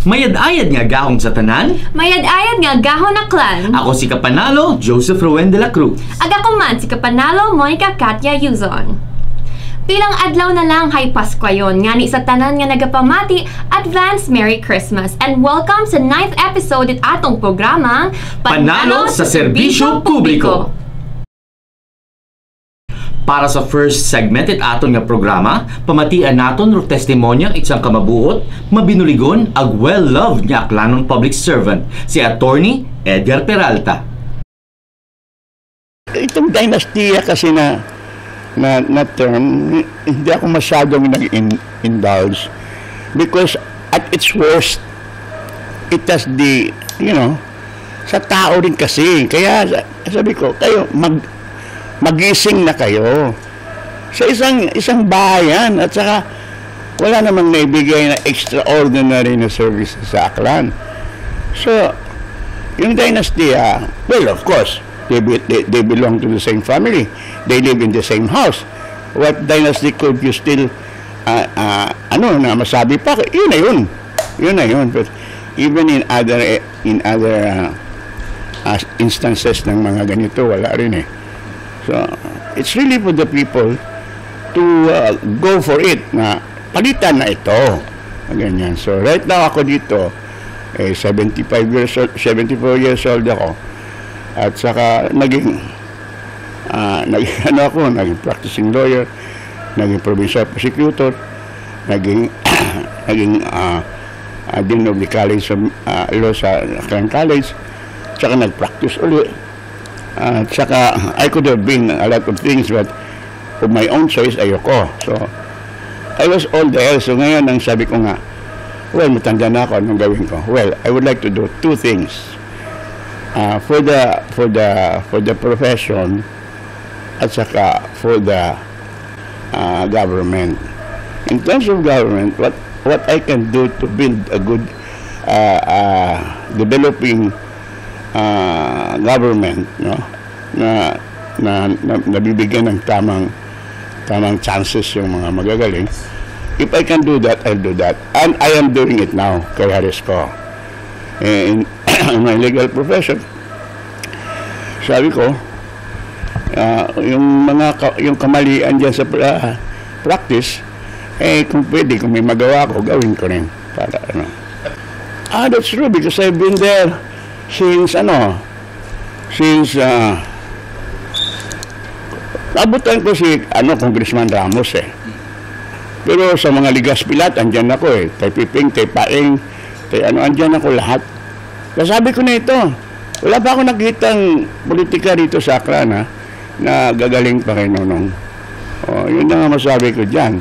Mayad-ayad nga gahong sa tanan. Mayad-ayad nga gahon na clan. Ako si Kapanalo, Joseph Ruen de la Cruz. Ako man si Kapanalo, Monica Katya Yuzon. Pilang adlaw na lang hay Pasko yon, ngani sa tanan nga nagapamati, advance Merry Christmas and welcome sa 9th episode it atong programang Panalo sa Serbisyo Publiko. Para sa first segmented aton nga programa, pamatian naton ro testimonya isang kamabuot, mabinuligon ag well-loved nga aklanon public servant, si Attorney Edgar Peralta. Itong dynastiya kasi na term, hindi ako masyadong nag-indulge because at its worst, it has the, sa tao rin kasi. Kaya sabi ko, kayo, magising na kayo sa isang bayan at saka wala namang naibigay na extraordinary na service sa Aklan. So, yung dynasty, well, of course, they belong to the same family. They live in the same house. What dynasty could you still, na masabi pa? Yun na yun. Yun na yun. But even in other instances ng mga ganito, wala rin eh. So, it's really for the people to go for it na palitan na ito. Ganyan. So, right now ako dito, 74 years old ako. At saka naging practicing lawyer, naging provincial prosecutor, naging dean of the college of law sa Aklan College, saka nag-practice ulit. Saka I could have been a lot of things, but of my own choice, ayoko. So I was all there. So ngayon, ang sabi ko nga, well, matanda na ako, anong gawin ko? Well, I would like to do two things. For the profession at saka for the government. In terms of government, what I can do to build a good developing government, na nabibigyan ng tamang chances yung mga magagaling. If I can do that, I'll do that. And I am doing it now kay Harris ko. In my legal profession, sabi ko, yung kamalian dyan sa practice, kung pwede, kung may magawa ko, gawin ko rin. Para that's true because I've been there since abutan ko si Congressman Ramos eh. Pero sa mga ligas pilat, andyan ako eh. Tay Piping, tay Paeng, tay andyan ako lahat. Kasabi ko na ito, wala pa ako nakitang politika dito sa Aklan na gagaling pa kay Nonong. Yun na nga masabi ko dyan.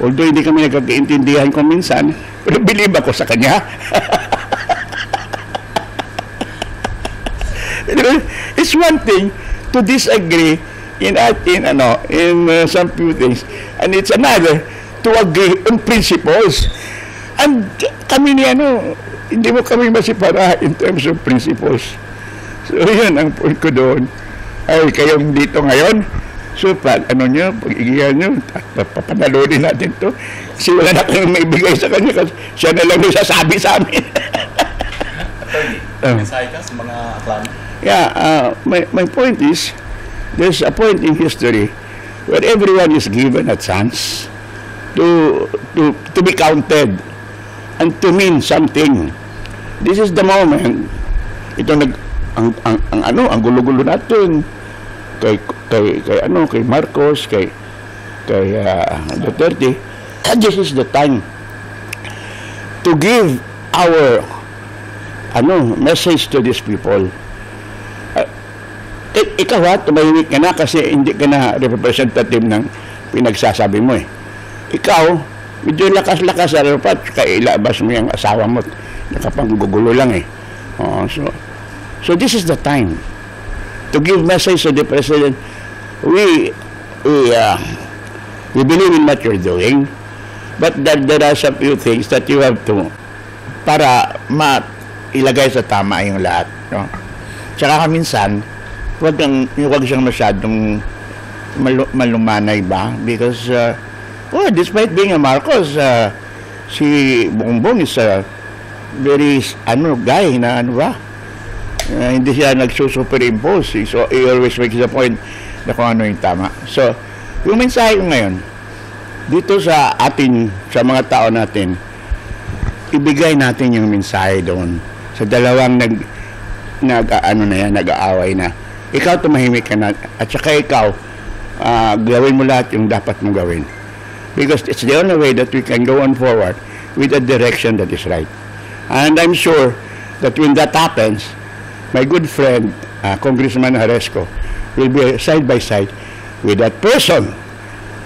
Although hindi kami nagkakaintindihan ko minsan, pero believe ako sa kanya. It's one thing to disagree in some few things, and it's another to agree on principles. And kami hindi mo kami masipara in terms of principles. So yan ang point ko doon. Ay, kayong dito ngayon, so pag pag-igihan nyo, papanalunin natin to. Kasi wala na kayong maibigay sa kanya kasi siya na lang yung sasabi sa amin. Attorney, mensahe ka sa mga Aklan? Yeah, my point is, there's a point in history where everyone is given a chance to be counted and to mean something. This is the moment. Ito ang gulo-gulo natin kay Marcos, kay Duterte. This is the time to give our message to these people. Ikaw tumahimik ka na kasi hindi ka na representative ng pinagsasabi mo eh. Ikaw, medyo lakas-lakas sa dapat kailabas mo yung asawa mo. Nakapanggugulo lang eh. So this is the time to give message to the President. We believe in what you're doing, but there are some few things that you have to para ilagay sa tama yung lahat. Tsaka minsan, huwag siyang masyadong malumanay ba? Because, despite being a Marcos, si Bongbong is very guy na ano ba? Hindi siya nagsusuperimpose. So, he always makes the point na kung ano yung tama. So, yung mensahe ko ngayon, dito sa atin, sa mga tao natin, ibigay natin yung mensahe doon sa dalawang nag-aaway na. Ikaw tumahimik ka na, at saka ikaw, gawin mo lahat yung dapat mong gawin. Because it's the only way that we can go on forward with a direction that is right. And I'm sure that when that happens, my good friend, Congressman Haresco, will be side by side with that person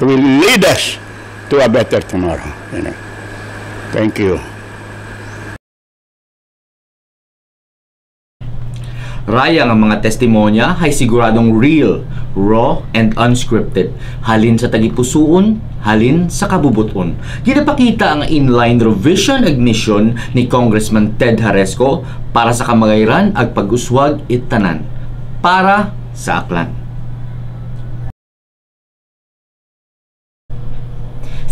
who will lead us to a better tomorrow. You know. Thank you. Raya ang mga testimonya ay siguradong real, raw, and unscripted. Halin sa tagipusoon, halin sa kabubuton. Ginapakita ang inline revision ignition ni Congressman Ted Haresco para sa kamagayran ag pag-uswag itanan. Para sa aklan.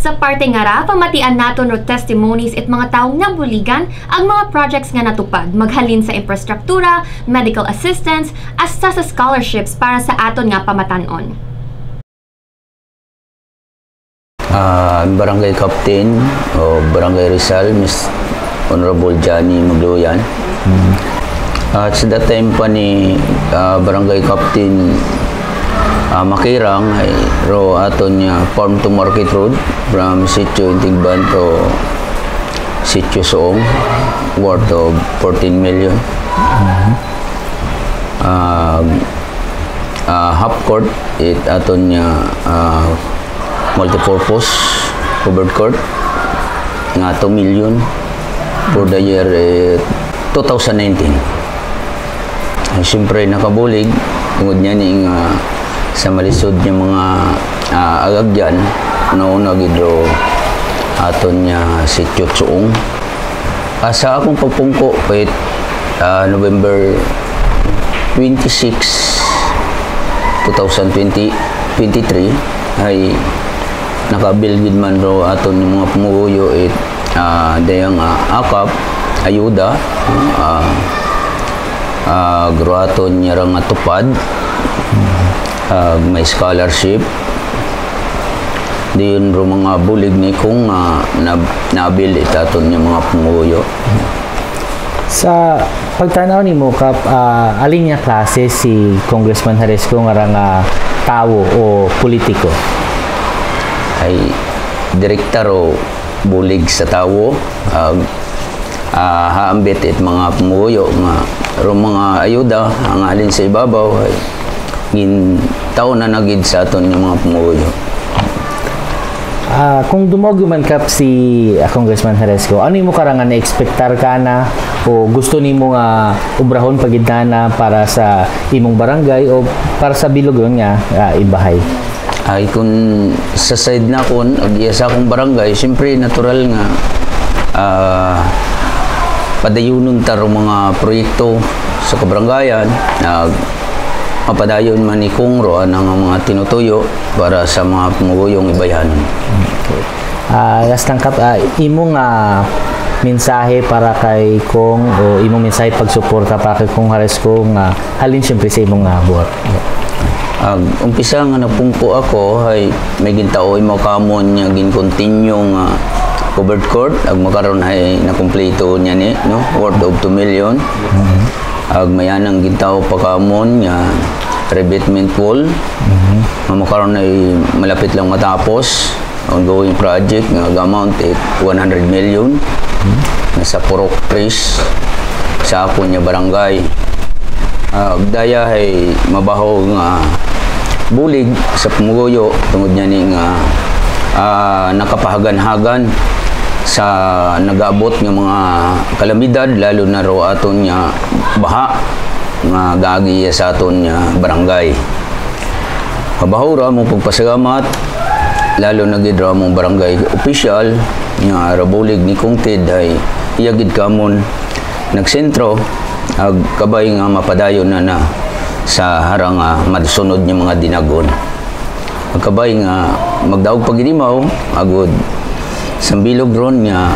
Sa parte nga ra, pamatian naton ro testimonies at mga taong nabuligan ang mga projects nga natupad, maghalin sa infrastruktura, medical assistance, hasta sa scholarships para sa aton nga pamatanon. Barangay Captain o Barangay Rizal, Miss Honorable Johnny Magloyan. At sa that time pa ni Barangay Captain Makirang ay ro aton niya farm to market road from Sitio Intigban to Sitio Soong worth of 14 million. Half court it aton niya multipurpose covered court nga 2 million for the year 2019. Ay siyempre nakabulig tungod niya ning sa malisod niya mga agagyan noon nagidro aton niya si Tiyotsoong. Sa akong pagpungko pait November 26, 2023 ay nakabilgid man ro aton yung mga pumuyo it dayang akap ayuda graton niya rang atupad. May scholarship diyon ro mga bulig ni kung nabil itaton yung mga punguyo. Sa pagtanaw ni mo kap alin niya klase si Congressman Haresco nga tao o politiko? Ay direktor o bulig sa tao haambit it mga punguyo nga ro mga ayuda ang alin sa ibabaw ay taon na nagid sa aton yung mga punguyo. Kung dumogo man kap si Congressman Haresco, ano mo karangan na-expectar ka na o gusto nimo nga ubrahon pagidana para sa imong barangay o para sa bilugon nga ibahay? Ay kung sa side na kon sa akong barangay, siyempre natural nga padayunon taro mga proyekto sa kabarangayan mapadayon man ni Kungro ang mga tinutuyo para sa mga pumuguyong ibayanon. Okay. Last lang kap, imong mensahe para kay Kong o imong mensahe pagsuporta para kay Kong Haresco nga halin siyempre sa imong buhat. Umpisa nga napungko ako ay may gintaoy mo kamon nga gin-continue nga covered court ag makaron ay nakumpleto niya ni no worth of 2 million. Ag mayanang gintaw pakamon nga revetment wall makaroon ay malapit lang matapos ongoing project nga amount 100 million nasa Purok Tris sa ako niya barangay. Daya ay mabaho nga bulig sa pumuguyo tungod niya ni nga nakapahagan-hagan sa nag-abot ng mga kalamidad lalo na ro aton nga baha nga gagi sa aton nga barangay. Kabahura mo pagpasalamat lalo na gid ra mong barangay official nga rabulig ni Kong Ted ay iyagid kamon nagsentro ag kabay nga mapadayon na sa harang madsunod niya mga dinagon. Kabay nga magdaog paginimaw agud sa bilog ron nga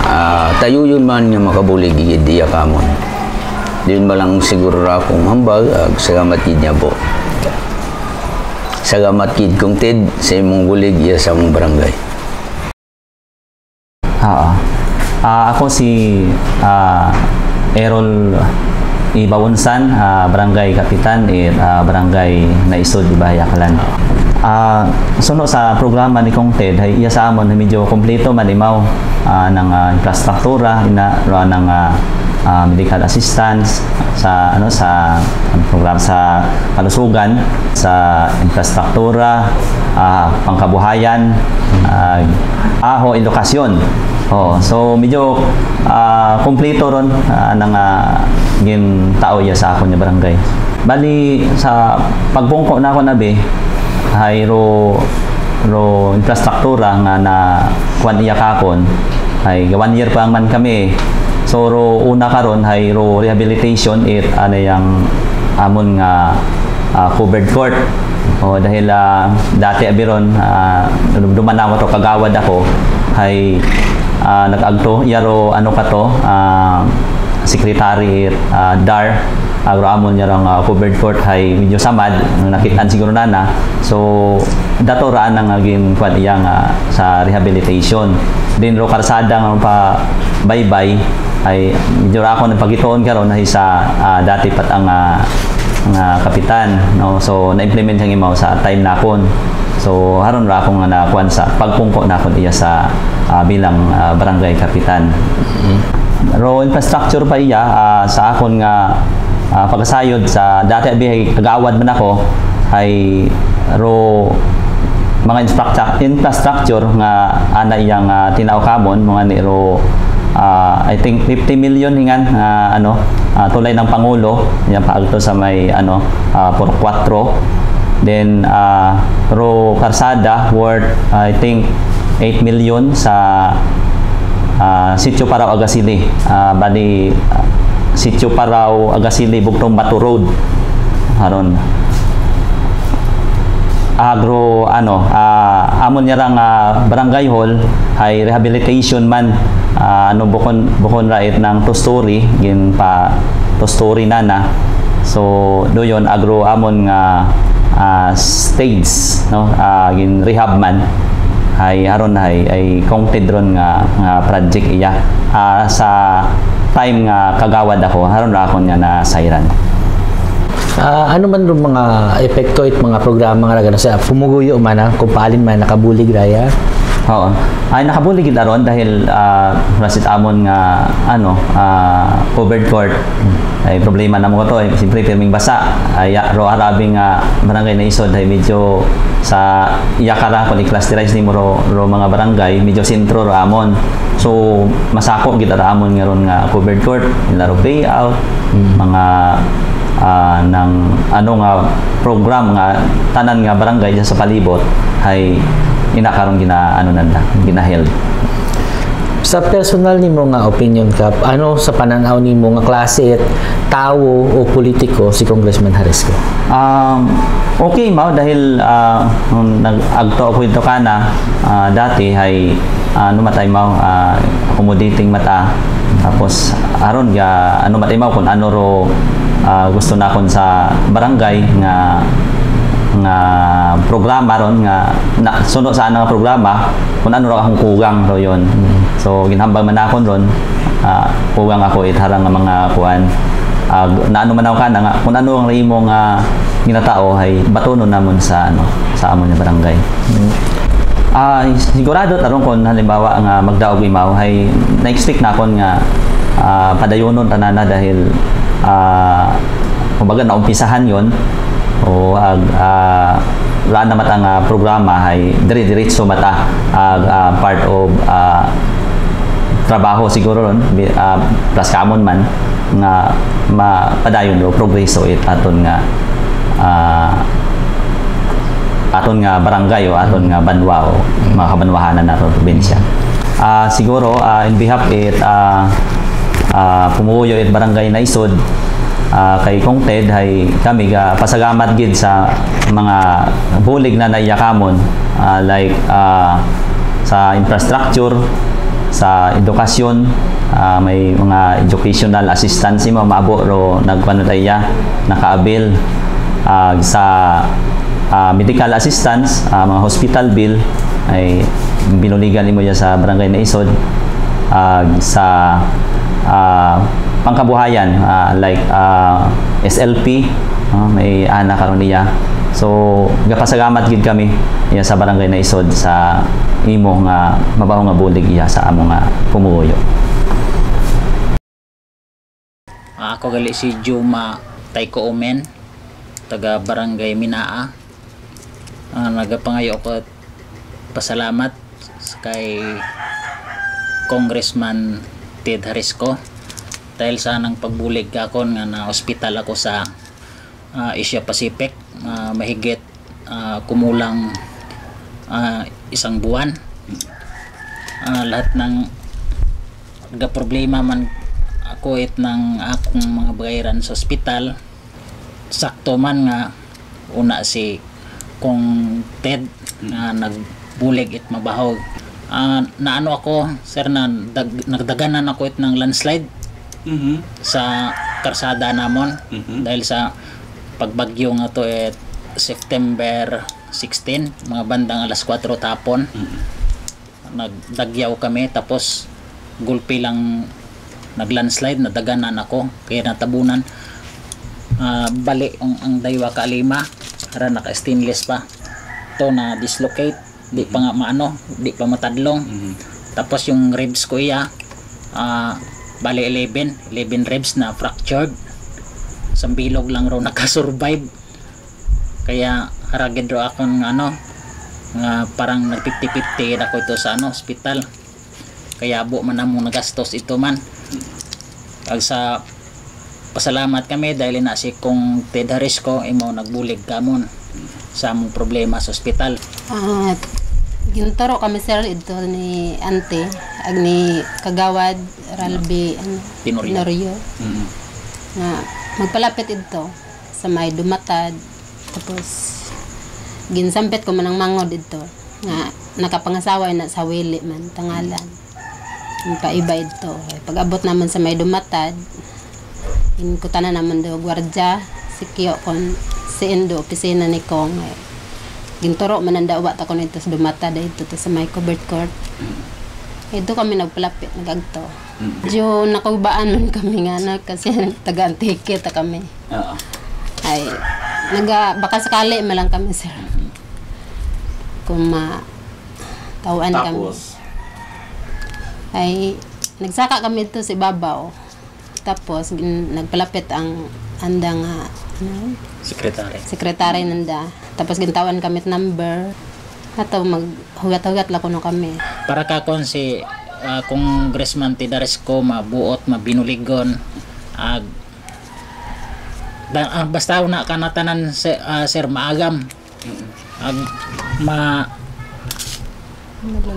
tayo yun man nga makabulig iya kamon. Diyon ba lang siguro ra akong hambag salamat gid niya po. Salamat gid kong Ted sa imong bulig iya sa among barangay. Ako si Errol Ibawonsan, barangay kapitan barangay Naisod, Ibaya, Aklan. Suno sa programa ni Kong Ted ay iya sa amon medyo kompleto malimaw ng infrastruktura ng medical assistance sa program sa kalusugan, sa infrastruktura, pangkabuhayan, edukasyon. So medyo kompleto ron ng tao iya sa akon nga barangay. Bali sa pagpungko na ako nabi ay ro infrastruktura nga na kuan iya kakon ay 1 year pa man kami. So ro una karon ay ro rehabilitation yang amon nga covered court. Dahil dati abiron dumanaw to kagawad ako ay nag-agto yaro secretary DAR agro amon niya covered court ay medyo samad nakitaan siguro nana. So dato raan nang aging kuan iya nga sa rehabilitation. Din ro karsada nga pa baybay ay medyo ra ako nagpagituon karon ay sa dati pat ang kapitan, no? So na-implement sang imaw sa time nakon. So haron ra akong nakuan sa pagpungko nakon iya sa bilang barangay kapitan. Ro infrastructure pa iya sa akon nga pagkasayod sa dati abi kagawad man ako ay ro mga infrastructure nga ana iyang tinaw kamon mga ni ro I think 50 million hingan tulay ng Pangulo yan paagto sa may por 4. Then ro karsada worth I think 8 million sa Sitio Parao Agasili. Bali Sitio Parao Agasili Bugtong Batu Road haron agro amon niya rang barangay hall ay rehabilitation man bukon rait ng 2 story gin pa 2 story na. So doyon agro amon nga stage no gin rehab man ay haron ay counted ron nga project iya sa time nga kagawad ako haron ra akon nga na sayran. Ano man ron mga epekto it mga programa nga nagana sa pumuguyo man kung paalin man nakabulig raya? Oo. Ay nakabulig gid aron dahil rasit amon nga covered court ay problema na mo to ay siyempre pirming basa ay ro arabing barangay Naisod ay medyo sa yakara ko ni clusterize ni mo ro mga barangay medyo sentro ro amon. So masako gid ara amon nga ron nga covered court ilaro payout mga ng nga program nga tanan nga barangay sa palibot ay inakaron ginaheld. Sa personal nimo nga opinion kap sa pananaw nimo nga klase at tawo o politiko si Congressman Haresco? Okay mao dahil nag-agto ako ito kana dati ay matay mao accommodating mata tapos aron ga matay mao kun ro gusto na kon sa barangay nga programa ron nga sunod sa nga programa kung ano ra akong kugang ro yon. So ginhambal man akon ron kugang ako itharang nga mga kuan naano man ako kana nga kung ano ang imo nga ginatao ay batonon namon sa amon nga barangay. Sigurado taron kon halimbawa nga magdaog imaw ay na-expect na akon nga padayonon tanana dahil kumbaga naumpisahan yon o wala na matang programa ay dire-diretso mata part of trabaho siguro ron plus kamon man nga mapadayon o progreso aton nga barangay o aton nga banwa o mga kabanwahanan naton probinsya. Siguro in behalf pumuyo barangay Naisod kay Kong Ted ay kami pasagamat gid sa mga bulig na naiyakamon like sa infrastructure sa edukasyon, may mga educational assistance mo maabo ro nagpanudaya nakaabil sa medical assistance, mga hospital bill ay binuligan nimo ya sa barangay na isod. Sa pangkabuhayan like SLP, may anak karon niya. So gapasalamat gid kami iya sa barangay na isod sa imo nga mabaho nga bulig iya sa amo nga pumuyo. Ako gali si Juma Taiko Omen, taga barangay Minaa. Nagapangayo ako pasalamat kay Congressman Ted Harisco dahil sa nang pagbulig kakon nga na hospital ako sa Asia Pacific, mahigit kumulang isang buwan. Lahat ng problema man ako ng akong mga bayaran sa ospital, sakto man nga una si kung Ted na nagbulig it mabahog. Naano ako sir na nagdaganan ako it ng landslide sa karsada namon dahil sa pagbagyo nga to September 16, mga bandang alas 4 tapon. Nagdagyaw kami tapos gulpi lang naglandslide, nadaganan ako kaya natabunan. Bali ang daywa ka lima para naka stainless pa to na dislocate, di pa nga maano, di pa matadlong. Tapos yung ribs ko iya bali 11 ribs na fractured, sambilog lang raw nakasurvive. Kaya haragid raw ako ng parang nag 50-50 ako ito sa hospital. Kaya abo man among nagastos ito man. Ag sa pasalamat kami dahil na si kung Ted Harisco imo nagbulig kamon sa among problema sa ospital. Ginturo kami sir ito ni ante ag ni Kagawad Ralby Tenorio na magpalapit ito sa may dumatad, tapos ginsampit ko man ang mangod ito nga nakapangasawa na sa wili man tangalan paiba ito. Pag abot naman sa may dumatad, inkutanan naman do gwardya si Kyo kon si Indo opisina ni Kong. Ginturo man ang dawat ako nito sa dumatad ito to sa may covered court. Ito kami nagpalapit nagagto. Jo nakubaan nun kami nga na kasi taga-antike ta kami. Ay baka sakali malang kami sir. Kung tawaan kami. Ay nagsaka kami ito si Babaw. Tapos nagpalapit ang andang sekretary nanda. Tapos gintawan kami number. Ato maghugat-hugat lang kuno kami. Para ka kon si Congressman Ted Harisco mabuot mabinuligon basta una kanatanan sir maagam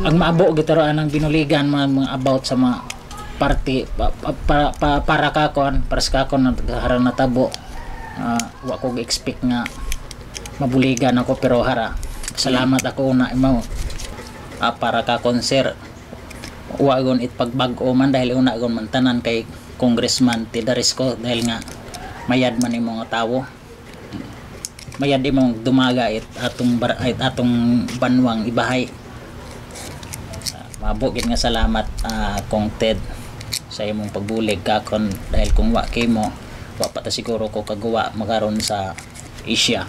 ang maabo gitaro anang binuligan mga about sa mga party para kakon para sa kakon harang natabo. Wa ko expect nga mabuligan ako pero hara salamat ako una imo para kakon sir wa gon it pagbag-o man dahil una gon man tanan kay Congressman Ted Harisco dahil nga mayad man imo nga tawo, mayad imong dumaga it atong banwang ibahay. Mabugid nga salamat kong Ted sa imong pagbulig kakon dahil kung wa kay mo wa pa ta siguro ko kagawa makaron sa Asia.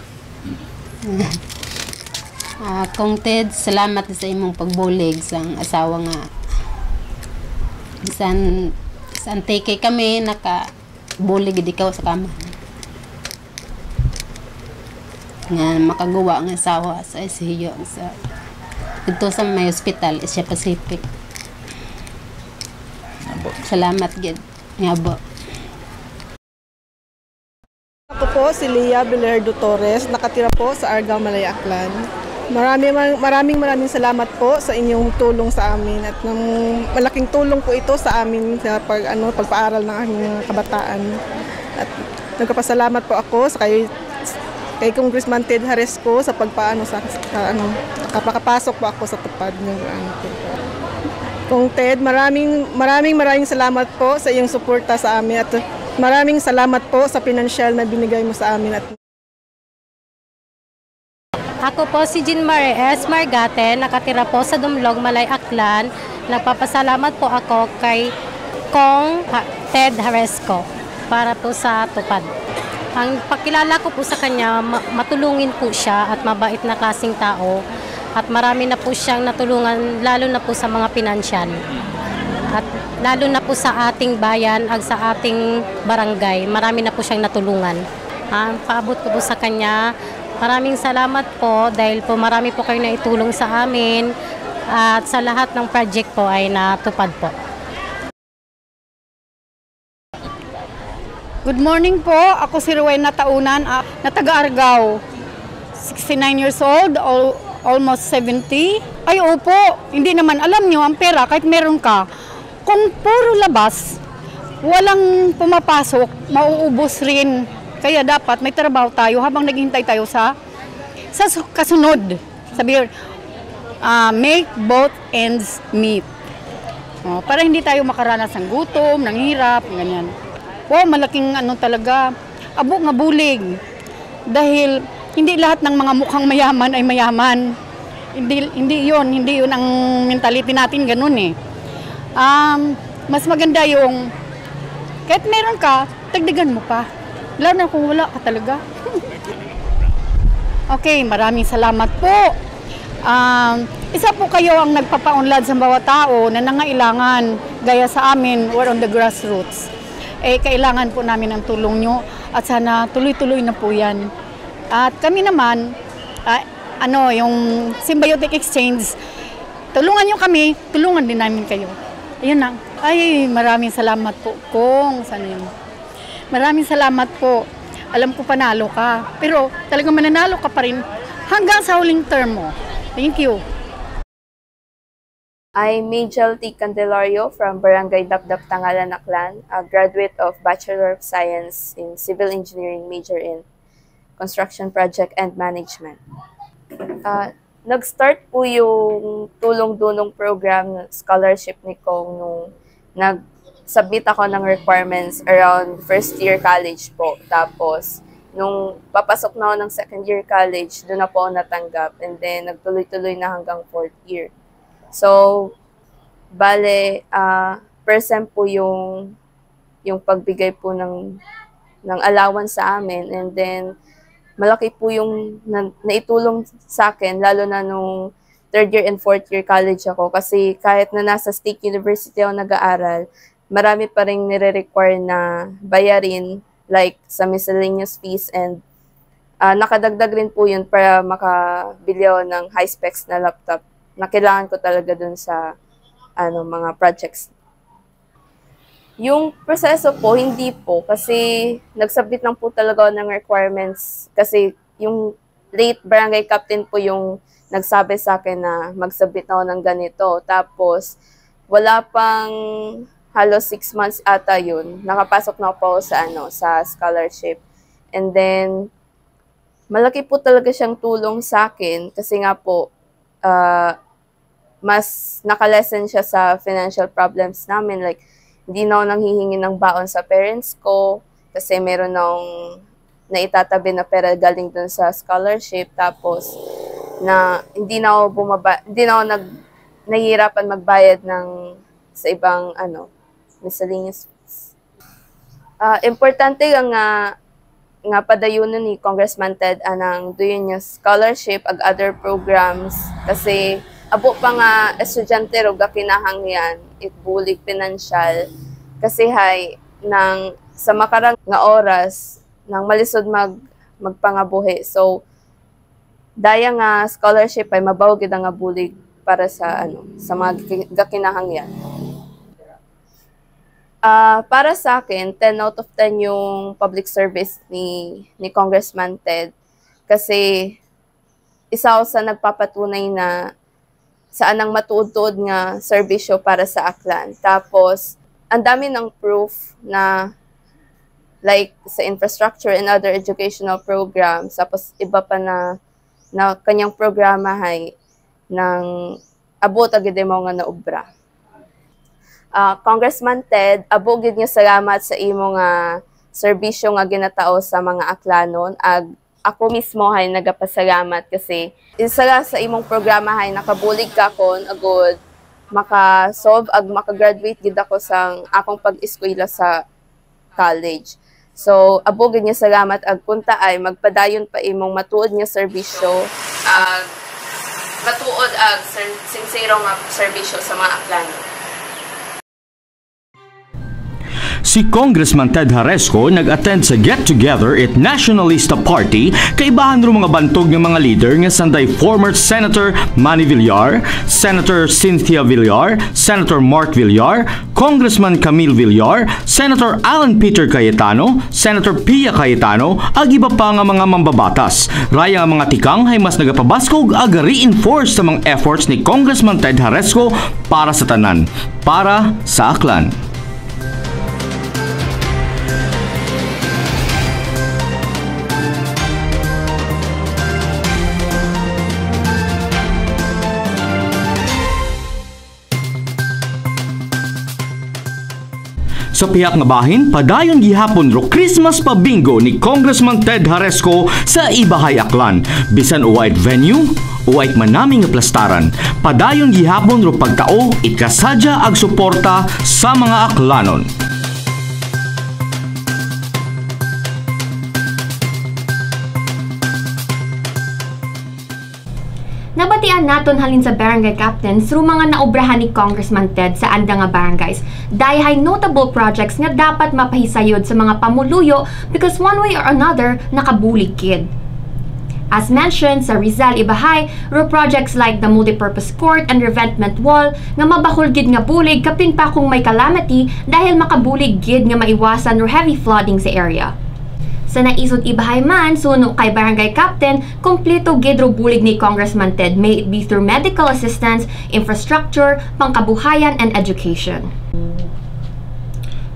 Kong Ted, salamat sa imong pagbulig sa asawa nga san teke kami nakabulig gid ikaw sa kama nga makagawa nga asawa sa ICU sa ito sa may hospital Asia Pacific. Salamat gid ngabo. Ako po si Leah Belerdo Torres, nakatira po sa Argao, Malaya, Aklan. Maraming salamat po sa inyong tulong sa amin at malaking tulong po ito sa amin sa pagpaaral ng aking kabataan. At nagpapasalamat po ako sa kay Congressman Ted Harisco sa nakapasok po ako sa tupad ng Kung Ted, maraming salamat po sa iyong suporta sa amin at maraming salamat po sa pinansyal na binigay mo sa amin. Ako po si Jean Marie S. Margate, nakatira po sa Dumlog, Malay, Aklan. Nagpapasalamat po ako kay Kong Ted Haresco para po sa tupad. Ang pagkilala ko po sa kanya, matulungin po siya at mabait na klaseng tao. At marami na po siyang natulungan, lalo na po sa mga pinansyal. At lalo na po sa ating bayan at sa ating barangay, marami na po siyang natulungan. Paabot ko po sa kanya, maraming salamat po dahil po marami po kayo na itulong sa amin at sa lahat ng project po ay natupad po. Good morning po, ako si Rowena Taunan na taga-Argao, 69 years old, almost 70. Ay opo, hindi naman alam nyo ang pera kahit meron ka. Kung puro labas, walang pumapasok, mauubos rin. Kaya dapat may trabaho tayo habang naghihintay tayo sa kasunod. Sabi, make both ends meet. Para hindi tayo makaranas ng gutom, ng hirap, ganyan. Wow, malaking talaga, abo nga bulig. Dahil hindi lahat ng mga mukhang mayaman ay mayaman. Hindi yun ang mentality natin, ganun eh. Mas maganda yung, kahit meron ka, dagdagan mo pa. Lalo na kung wala ka talaga. Okay, maraming salamat po. Isa po kayo ang nagpapaunlad sa bawat tao na nangailangan, gaya sa amin, we're on the grassroots. Kailangan po namin ang tulong nyo at sana tuloy-tuloy na po yan. At kami naman, yung symbiotic exchange, tulungan nyo kami, tulungan din namin kayo. Ayun na. Ay, maraming salamat po, Kong. Sana yun. Maraming salamat po. Alam ko panalo ka, pero talagang mananalo ka pa rin hanggang sa huling term mo. Thank you. I'm Majel T. Candelario from Barangay Dapdap, Tangalan, Aklan, a graduate of Bachelor of Science in Civil Engineering, major in Construction Project and Management. Nag-start po yung tulong-dunong program scholarship ni Kong nung nag-submit ako ng requirements around first year college po. Tapos, nung papasok na ako ng second year college, doon na po ako natanggap. And then, nagtuloy-tuloy na hanggang fourth year. So, bale, per sem po yung pagbigay po ng allowance sa amin. And then, malaki po yung naitulong sa akin, lalo na nung third year and fourth year college ako. Kasi kahit na nasa State University ako nag-aaral, marami pa rin nire-require na bayarin, like sa miscellaneous fees. And nakadagdag rin po yun para makabili ako ng high specs na laptop na kailangan ko talaga dun sa mga projects. Yung proseso po, hindi po. Kasi nag-submit lang po talaga ako ng requirements. Kasi yung late barangay captain po yung nagsabi sa akin na mag-submit ako ng ganito. Tapos, wala pang halos 6 months ata yun. Nakapasok na po sa scholarship. And then, malaki po talaga siyang tulong sa akin. Kasi nga po, mas nakalesen siya sa financial problems namin. Like, hindi na ako nanghihingi ng baon sa parents ko kasi meron akong naitatabi na pera galing dun sa scholarship. Tapos, hindi na ako nahihirapan magbayad sa ibang miscellaneous fees. Importante nga padayunan ni Congressman Ted anang doon yung scholarship ag other programs kasi abo pa nga estudyante ro gakinahangyan itbulig pinansyal kasi sa makarang nga oras nang malisod magpangabuhi. So daya nga scholarship ay mabaw gid nga bulig para sa mga gakinahangyan. Para sa akin, 10 out of 10 yung public service ni Congressman Ted. Kasi isa ako sa nagpapatunay na saan ang matuod-tuod nga serbisyo para sa Aklan. Tapos, ang dami ng proof na like sa infrastructure and other educational programs. Tapos, iba pa na kanyang programa ay ng abot agad mo nga na obra. Congressman Ted, abo gid nga salamat sa imo nga serbisyo nga ginatao sa mga aklanon. Ako mismo hay nagapasalamat kasi isa sa imong programa hay nakabulig ka kon agud maka-solve ag maka-graduate gid ako sa akong pag-eskwela sa college. So, abo gid nga salamat ag punta ay magpadayon pa imong matuod nga serbisyo matuod ag sincero nga serbisyo sa mga aklanon. Si Congressman Ted Haresco nag-attend sa get-together at Nationalista Party kaibahan ro mga bantog ng mga leader nga sanday former Senator Manny Villar, Senator Cynthia Villar, Senator Mark Villar, Congressman Camille Villar, Senator Alan Peter Cayetano, Senator Pia Cayetano, ag iba pa nga mga mambabatas. Raya nga mga tikang ay mas nagapabaskog ag reinforce sa mga efforts ni Congressman Ted Haresco para sa tanan, para sa Aklan. Sa pihak nga bahin, padayon gihapon ro Christmas pa bingo ni Congressman Ted Haresco sa Ibahay Aklan. Bisan uwait venue, uwait manaming nga plastaran, padayon gihapon ro pagtao ikasadya ag suporta sa mga aklanon. Nabatian naton halin sa barangay captains through mga naobrahan ni Congressman Ted sa anda nga barangays. Dayhay notable projects nga dapat mapahisayod sa mga pamuluyo because one way or another nakabulig kid. As mentioned sa Rizal Ibahay, ro projects like the multipurpose court and revetment wall nga mabakol gid nga bulig kapin pa kung may calamity dahil makabulig gid nga maiwasan ro heavy flooding sa area. Sa naisod Ibahay man, suno kay barangay captain, kompleto gidro bulig ni Congressman Ted, may it be through medical assistance, infrastructure, pangkabuhayan, and education.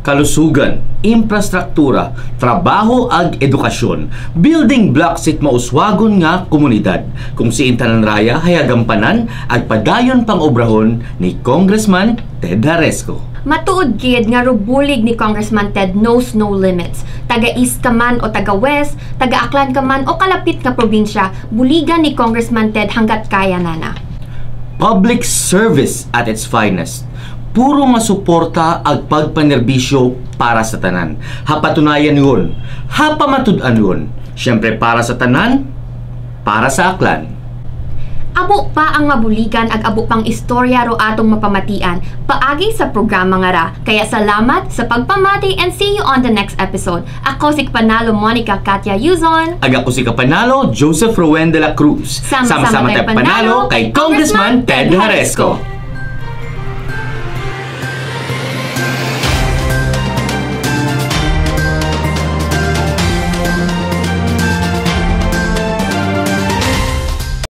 Kalusugan, infrastruktura, trabaho ag edukasyon, building blocks it mauswagon nga komunidad. Kung si Tanan Raya hayagampanan at padayon pang obrahon ni Congressman Ted Haresco. Matuod gid nga rubulig ni Congressman Ted knows no limits. Taga-East ka man o taga-West, taga-Aklan ka man o kalapit nga probinsya, buligan ni Congressman Ted hanggat kaya nana. Public service at its finest. Puro nga suporta ag pagpanerbisyo para sa tanan. Hapatunayan yun, hapamatud-an yun. Siyempre para sa tanan, para sa Aklan. Abo pa ang mabuligan ag abo pang istorya ro atong mapamatian paagi sa programa nga ra. Kaya salamat sa pagpamati and see you on the next episode. Ako si Kapanalo Monica Katya Yuzon. Ag ako si Kapanalo Joseph Rowen de la Cruz. Sama-sama tayo panalo kay Congressman Ted Haresco.